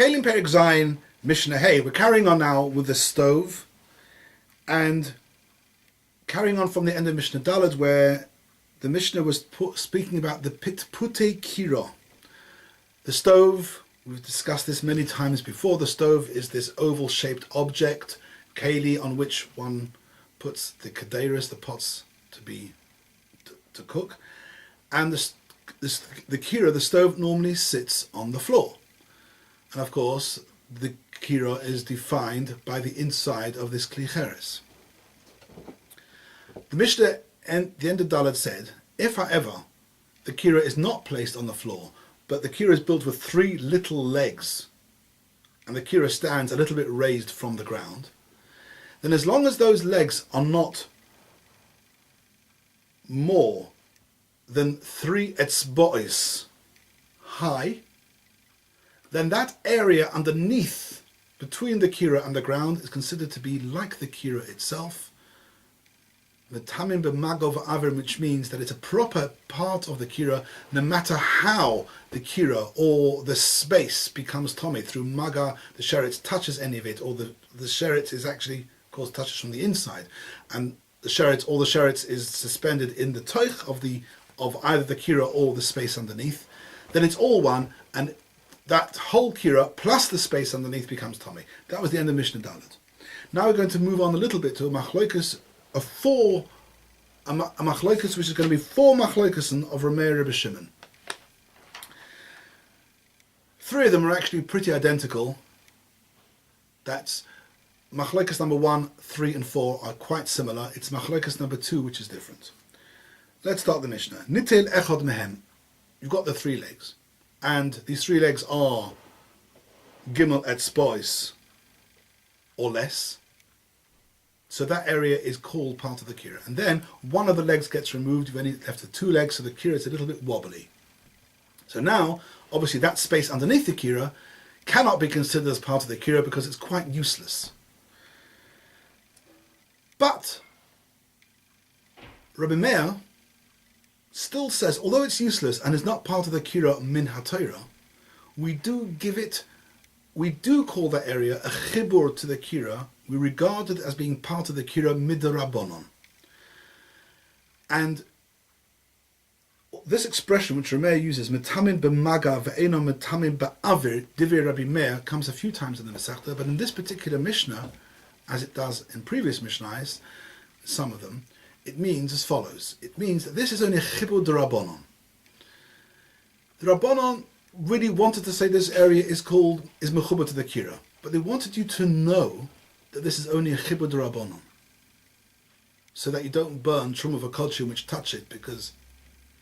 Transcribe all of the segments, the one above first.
Kלים Perek Zayin Mishnah Hey. We're carrying on now with the stove, and carrying on from the end of Mishnah Daled, where the Mishnah was speaking about the Pitpute Kira. The stove, we've discussed this many times before. The stove is this oval-shaped object, keli, on which one puts the kaderis, the pots to cook, and the kira, the stove, normally sits on the floor. And of course, the kira is defined by the inside of this kli cheres. The Mishnah at the end of Daled said, if however the kira is not placed on the floor, but the kira is built with 3 little legs, and the kira stands a little bit raised from the ground, then as long as those legs are not more than 3 etzbois high, then that area underneath, between the kira and the ground, is considered to be like the kira itself. Metamim b'magav aver, which means that it's a proper part of the kira, no matter how the kira or the space becomes tommy through maga, the sheretz touches any of it, or the sheretz is actually, of course, touches from the inside, and the sheretz is suspended in the toich of either the kira or the space underneath, then it's all one, and that whole kira plus the space underneath becomes tommy. That was the end of Mishnah Daled. Now we're going to move on a little bit to a machlokas, a machlokas which is going to be 4 machlokasen of Rameh Rebbe Shimon. 3 of them are actually pretty identical. That's machlokas number 1, 3 and 4 are quite similar. It's machlokas number 2 which is different. Let's start the Mishnah. Nitel echad mehem. You've got the 3 legs, and these 3 legs are gimel etzbois or less. So that area is called part of the kira. And then one of the legs gets removed, you've only left the 2 legs, so the kira is a little bit wobbly. So now, obviously that space underneath the kira cannot be considered as part of the kira because it's quite useless. But Rabbi Meir still says, although it's useless and is not part of the kira min haTorah, we do call that area a chibur to the kira. We regard it as being part of the kira midrabanon. And this expression which Rameh uses, metamin b'maga ve'eno metamin ba'avir, divrei Rabbi Meir, comes a few times in the Masechta, but in this particular Mishnah, as it does in previous Mishnahs, some of them, it means as follows. It means that this is only a chibur d'Rabbanon. The Rabbanon really wanted to say this area is mechubar to the kira, but they wanted you to know that this is only a chibur d'Rabbanon, so that you don't burn truma v'kolchim which touch it, because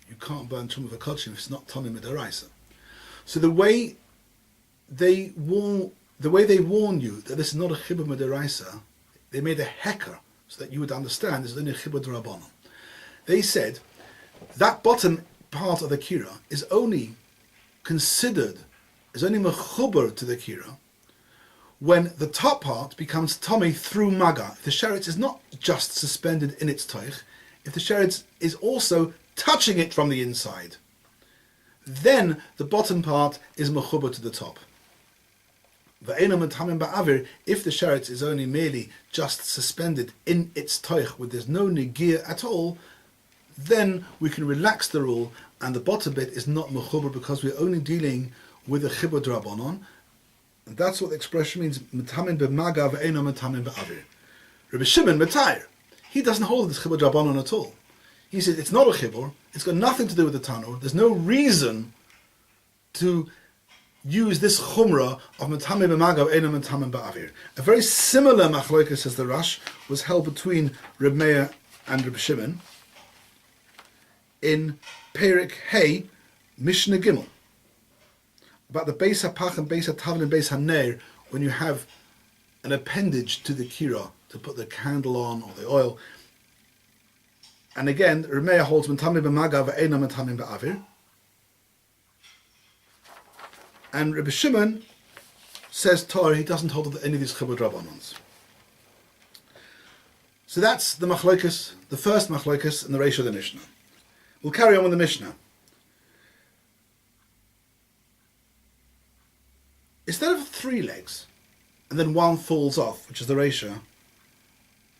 you can't burn truma v'kolchim if it's not tommy midaraisa. So the way they warn you that this is not a chibur midaraisa, they made a hecker so that you would understand this is only a chibur d'Rabbanon. They said that bottom part of the kira is only mechubar to the kira when the top part becomes tommy through maga. If the sheretz is not just suspended in its toich, if the sheretz is also touching it from the inside, then the bottom part is mechubar to the top. If the sheretz is only merely just suspended in its toich, where there's no negir at all, then we can relax the rule, and the bottom bit is not mechubar because we're only dealing with a chibur d'Rabbanon. And that's what the expression means, metamin b'maga ve'eno metamin ba'avir. Rabbi Shimon Matayr, he doesn't hold this chibur d'Rabbanon at all. He said it's not a chibur, it's got nothing to do with the tanur, there's no reason to use this chumrah of metamin b'maga ve'eno metamin ba'avir. A very similar machlokas, says the Rash, was held between Reb Meir and Reb Shimon in Perek Hey, Mishnah Gimel, about the Beis HaPach and Beis HaTavin and Beis HaNeir, when you have an appendage to the kira to put the candle on or the oil. And again, Rameh holds metamin b'maga ve'eno metamin ba'avir, and Rabbi Shimon says Torah, he doesn't hold any of these chibur d'Rabbanons. So that's the machlokas, the first machlokas in the ratio of the Mishnah. We'll carry on with the Mishnah. instead of 3 legs, and then one falls off, which is the ratio,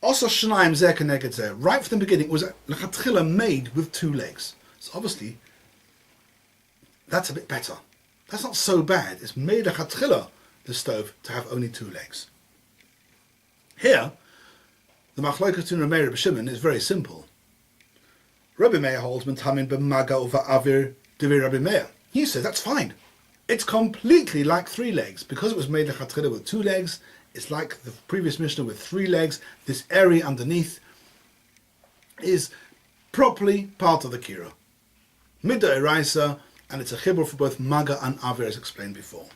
also Shnaim Zeh Keneged Zeh, right from the beginning, it was lechatchila made with 2 legs. So obviously, that's a bit better. That's not so bad. It's made lechatchila, the stove, to have only 2 legs. Here, the Machlokes between Rabbi Meir and Rabbi Shimon is very simple. Rabbi Meir holds Metamin b'maga uva'avir divrei Rabbi Meir. He says that's fine. It's completely like 3 legs. Because it was made lechatchila with 2 legs, it's like the previous Mishnah with 3 legs. This area underneath is properly part of the kira. Midda eraisa, and it's a chibur for both maga and avir, as explained before.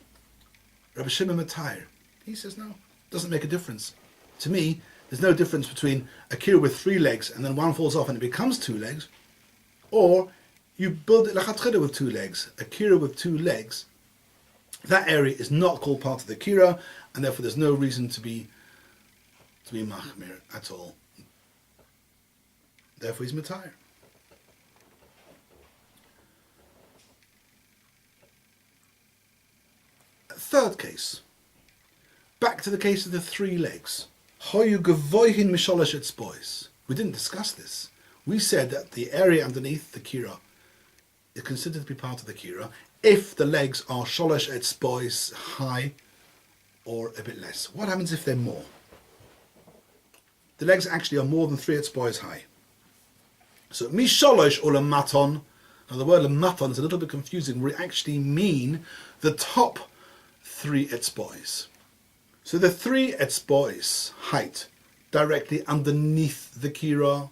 Rabbi Shimon Matayr, he says no, doesn't make a difference. To me, there's no difference between a kira with 3 legs and then one falls off and it becomes 2 legs, or you build it lechatchila with 2 legs. A kira with 2 legs, that area is not called part of the kira, and therefore there's no reason to be machmir at all. Therefore he's matayr. Third case. Back to the case of the 3 legs. Hoyu gevoihin misholosh etzbois. We didn't discuss this. We said that the area underneath the kira is considered to be part of the kira if the legs are sholosh etzbois high or a bit less. What happens if they're more? The legs actually are more than 3 etzbois high. So misholosh or lamaton. Now the word lamaton is a little bit confusing. We actually mean the top 3 etzbois. So the 3 etzbois height directly underneath the kira,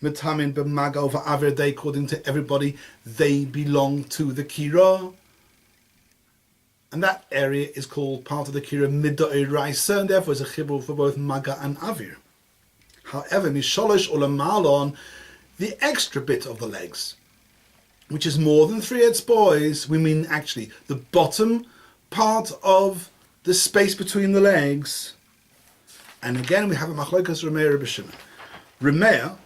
metamin b'maga over avir, they, according to everybody, they belong to the kira, and that area is called part of the kira midda eraisa, and therefore is a chibur for both maga and avir. However, misholosh ulamalon, the extra bit of the legs, which is more than 3 etzbois, we mean actually the bottom part of the space between the legs. And again we have a machlokes Rabbi Meir and Rabbi Shimon. Rabbi Meir,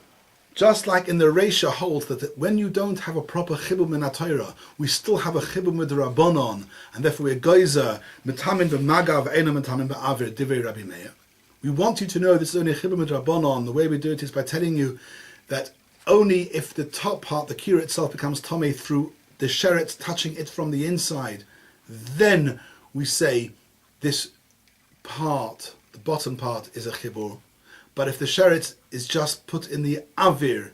just like in the Reisha, holds that when you don't have a proper chibur min haTorah, we still have a chibur midrabanon, and therefore we're geyser metamin b'maga v'eino metamin b'avir divrei Rabbi Meir. We want you to know this is only a chibur midrabanon. The way we do it is by telling you that only if the top part, the kira itself, becomes tomei through the sheretz touching it from the inside, then we say this part, the bottom part, is a chibur. But if the sheretz is just put in the avir,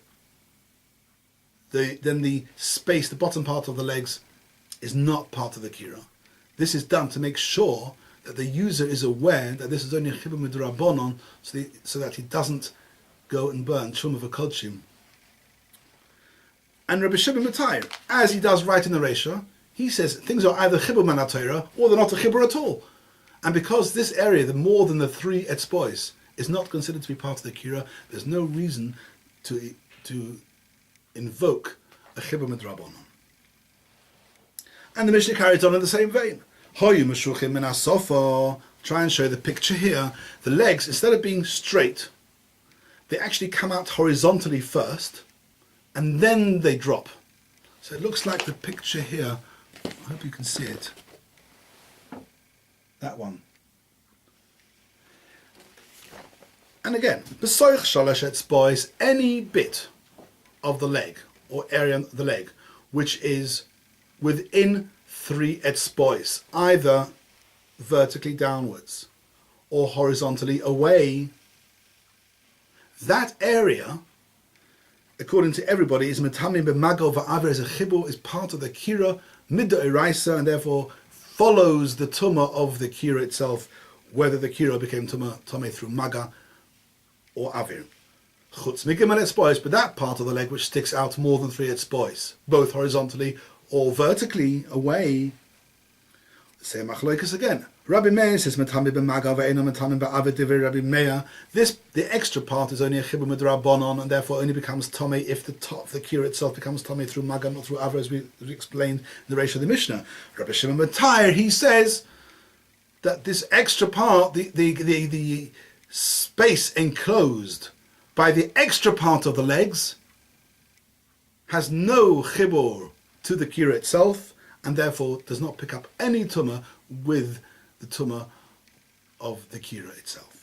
then the space, the bottom part of the legs, is not part of the kira. This is done to make sure that the user is aware that this is only a chibur midrabanon, so that he doesn't go and burn truma v'kodshim. And Rabbi Shimon Matayr, as he does right in the Reisha, he says things are either chibur min haTorah or they're not a chibur at all. And because this area, the more than the 3 etzbois, is not considered to be part of the kira, there's no reason to invoke a chibur midrabanon. And the Mishnah carries on in the same vein. Hoyu meshuchim min hasofa. Try and show the picture here. The legs, instead of being straight, they actually come out horizontally first, and then they drop. So it looks like the picture here. I hope you can see it. That one. And again, b'soich shalosh etzbois, any bit of the leg or area of the leg which is within 3 etzbois, either vertically downwards or horizontally away, that area, according to everybody, is metamim b'mago v'aver, is a chibur, is part of the kira midda eraisa, and therefore follows the tumah of the kira itself, whether the kira became tumah through maga or avir. Chutz migim and etzbois, but that part of the leg which sticks out more than 3 etzbois, both horizontally or vertically away. Say machlokes again. Rabbi Meir says metami b'maga ve'eno metami b'avir divrei Rabbi Meir. The extra part is only a chibur midrabanon, and therefore only becomes tomei if the kira itself becomes tomei through maga, not through avir, as we explained in the Reisha of the Mishnah. Rabbi Shimon Matayr, he says that this extra part, the space enclosed by the extra part of the legs, has no chibur to the kira itself, and therefore does not pick up any tumah with the tumah of the kira itself.